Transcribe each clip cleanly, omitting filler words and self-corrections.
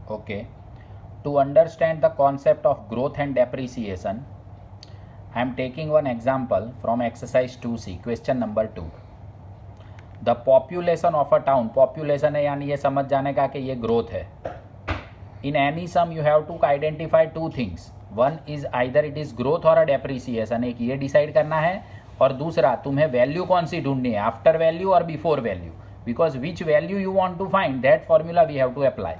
Okay. To understand the concept of growth and depreciation, I am taking one example from exercise 2C, question number 2. The population of a town, population है यानी ये समझ जाने का कि ये growth है. In any sum you have to identify two things. One is either it is growth or a depreciation. एक ये decide करना है और दूसरा तुम्हें वैल्यू कौन सी ढूंढनी है, आफ्टर वैल्यू और before value, because which value you want to find that formula we have to apply.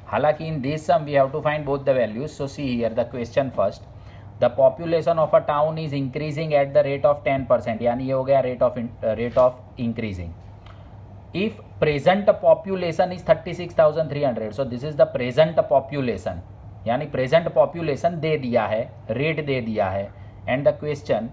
हालांकि in this sum we have to find both the values. So see here the question first. The population of a town is increasing at the rate of 10%, यानी ये हो गया rate of increasing. If present population is 36,300, so this is the present population, यानी present population दे दिया है, rate दे दिया है. And the question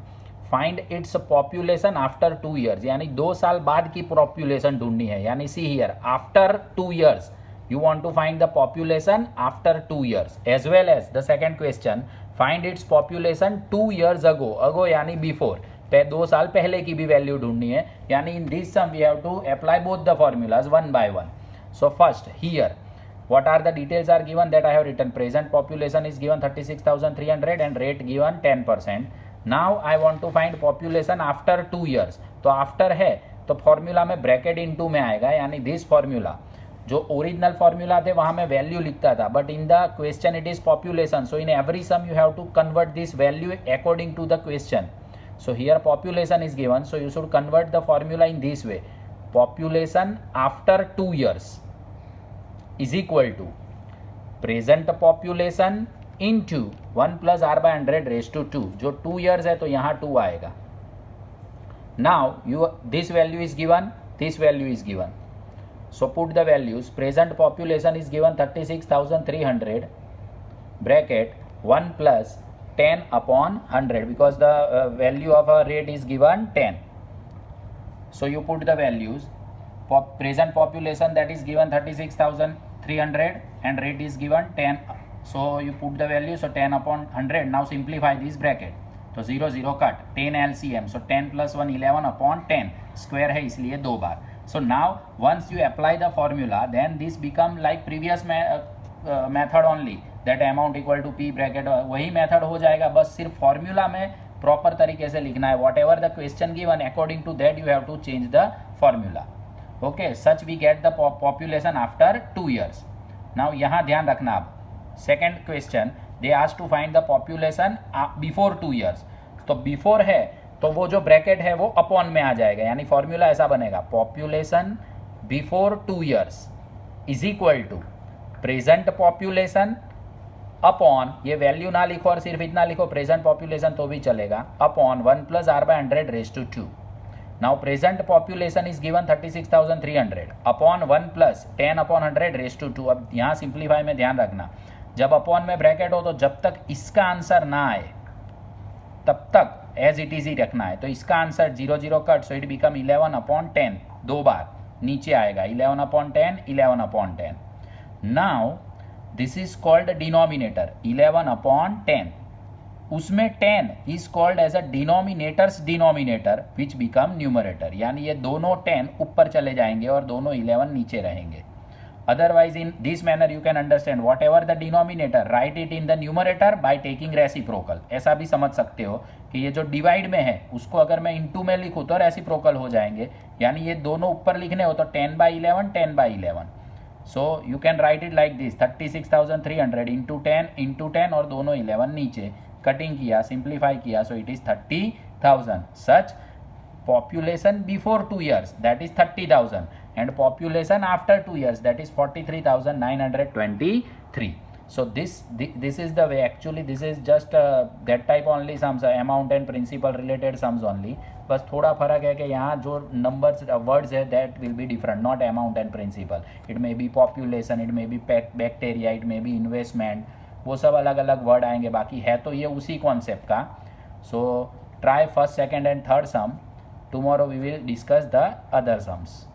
find its population after 2 years, यानी 2 साल बाद की पॉपुलेशन ढूंढनी है. यानी see here after 2 years you want to find the population after 2 years, as well as the second question find its population 2 years ago यानी before, 2 साल पहले की भी वैल्यू ढूंढनी है. यानी in this sum we have to apply both the formulas one by one. So first here what are the details are given that I have written. Present population is given 36,300 and rate given 10%. Now I want to find population after 2 years. तो after है तो formula में bracket into में आएगा, यानी this formula जो original formula थे वहां में वैल्यू लिखता था, but in the question it is population. So in every sum you have to convert this value according to the question. So here population is given, so you should convert the formula in this way. Population after 2 years is equal to present population into 1 plus r by 100 raised to 2. जो 2 years है तो यहाँ 2 आएगा. Now this value is given, this value is given. So put the values. Present population is given 36,300 bracket 1 plus 10 upon 100, because the value of a rate is given 10. So you put the values. Present population that is given 36,300 and rate is given 10. So you put the value, so 10 upon 100. Now simplify this bracket. तो 0 0 cut, 10 LCM, so 10 plus 1 11 upon 10, square है इसलिए 2 बार. So now once you apply the formula, then this become like previous method only, that amount equal to P bracket, वही method हो जाएगा, बस सिर्फ formula में proper तरीके से लिखना है. Whatever the question given according to that you have to change the formula. Okay, such we get the population after 2 years. Now यहाँ ध्यान रखना. अब second question they asked to find the population before 2 years. तो before है तो वो जो bracket है वो अपॉन में आ जाएगा, यानी फॉर्मूला ऐसा बनेगा population before 2 years is equal to present population upon, ये वैल्यू ना लिखो और सिर्फ इतना लिखो प्रेजेंट पॉपुलेशन तो भी चलेगा, upon 1 plus r by 100 raised to 2. Now present population is given 36,300 upon 1 plus 10 upon 100 raised to 2. अब यहाँ सिंप्लीफाई में ध्यान रखना, जब अपॉन में ब्रैकेट हो तो जब तक इसका आंसर ना आए तब तक एज इट इज ही रखना है. तो इसका answer 0 0 cut, so it become 11 upon 10, 2 बार नीचे आएगा 11 upon 10, 11 upon 10. Now this is called denominator 11 upon 10. उसमें 10 is called as a denominators denominator which become numerator, यानी ये दोनों 10 ऊपर चले जाएंगे और दोनों 11 नीचे रहेंगे. Otherwise in this manner you can understand what ever the denominator right it in the numerator by taking reciprocal. ऐसा भी समझ सकते हो कि ये जो डिवाइड में है उसको अगर मैं इंटू में लिखूँ तो रेसिप्रोकल हो जाएंगे, यानी ये दोनों ऊपर लिखने हो तो 10/11 10/11. So you can write it like this 36,300 into 10 और दोनों 11 नीचे. कटिंग किया, सिंप्लीफाई किया, so it is 30,000. Such population before 2 years that is 30,000 and population after 2 years that is 43,923. So this is the way. Actually this is just that type only sums, amount and principal related sums only. बस थोड़ा फर्क है कि यहाँ जो numbers words है that will be different, not amount and principal. It may be population, it may be bacteria, it may be investment, वो सब अलग अलग वर्ड आएंगे, बाकी है तो ये उसी कॉन्सेप्ट का. So try first second and third sum. Tomorrow we will discuss the other sums.